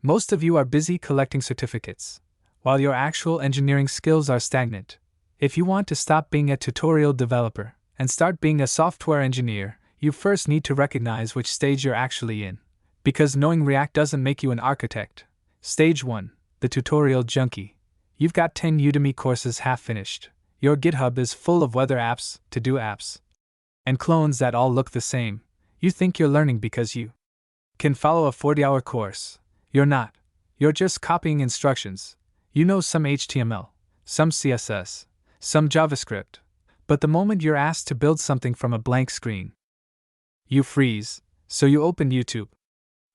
Most of you are busy collecting certificates, while your actual engineering skills are stagnant. If you want to stop being a tutorial developer and start being a software engineer, you first need to recognize which stage you're actually in. Because knowing React doesn't make you an architect. Stage 1, the tutorial junkie. You've got 10 Udemy courses half finished. Your GitHub is full of weather apps, to-do apps, and clones that all look the same. You think you're learning because you can follow a 40-hour course. You're not. You're just copying instructions. You know some HTML, some CSS, some JavaScript. But the moment you're asked to build something from a blank screen, you freeze, so you open YouTube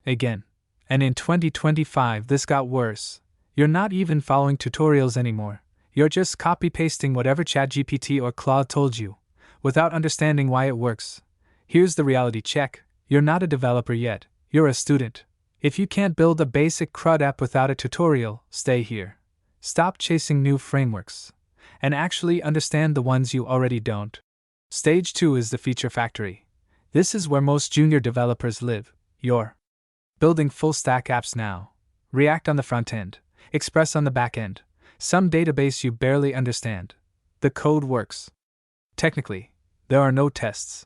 again. And in 2025 this got worse. You're not even following tutorials anymore. You're just copy-pasting whatever ChatGPT or Claude told you, without understanding why it works. Here's the reality check. You're not a developer yet. You're a student. If you can't build a basic CRUD app without a tutorial, stay here. Stop chasing new frameworks, and actually understand the ones you already don't. Stage 2 is the feature factory. This is where most junior developers live. You're building full-stack apps now. React on the front end, Express on the back end, some database you barely understand. The code works. Technically, there are no tests.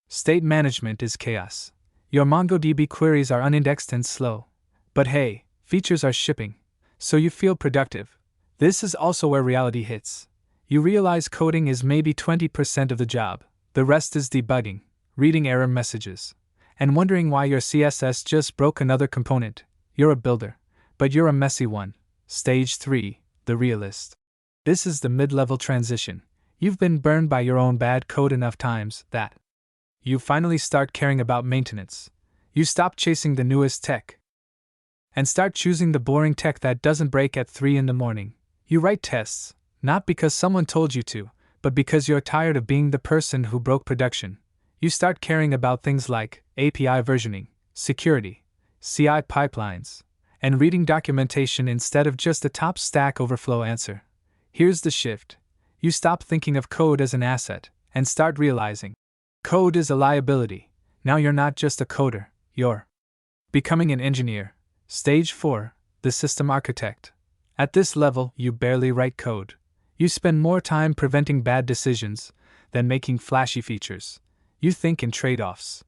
State management is chaos. Your MongoDB queries are unindexed and slow. But hey, features are shipping, so you feel productive. This is also where reality hits. You realize coding is maybe 20% of the job. The rest is debugging, reading error messages, and wondering why your CSS just broke another component. You're a builder, but you're a messy one. Stage 3, the realist. This is the mid-level transition. You've been burned by your own bad code enough times that you finally start caring about maintenance. You stop chasing the newest tech and start choosing the boring tech that doesn't break at 3 in the morning. You write tests, not because someone told you to, but because you're tired of being the person who broke production. You start caring about things like API versioning, security, CI pipelines, and reading documentation instead of just a top Stack Overflow answer. Here's the shift. You stop thinking of code as an asset and start realizing code is a liability. Now you're not just a coder, you're becoming an engineer. Stage 4, the system architect. At this level, you barely write code. You spend more time preventing bad decisions than making flashy features. You think in trade-offs.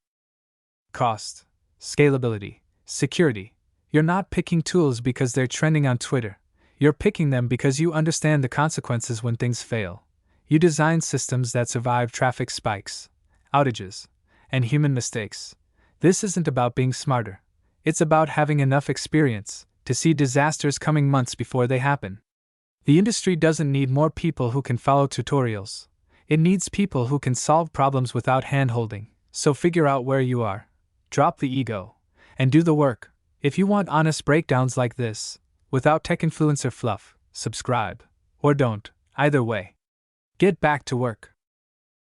Cost, scalability, security. You're not picking tools because they're trending on Twitter. You're picking them because you understand the consequences when things fail. You design systems that survive traffic spikes, outages, and human mistakes. This isn't about being smarter. It's about having enough experience to see disasters coming months before they happen. The industry doesn't need more people who can follow tutorials. It needs people who can solve problems without hand-holding. So figure out where you are. Drop the ego. And do the work. If you want honest breakdowns like this, without tech influencer fluff, subscribe. Or don't. Either way. Get back to work.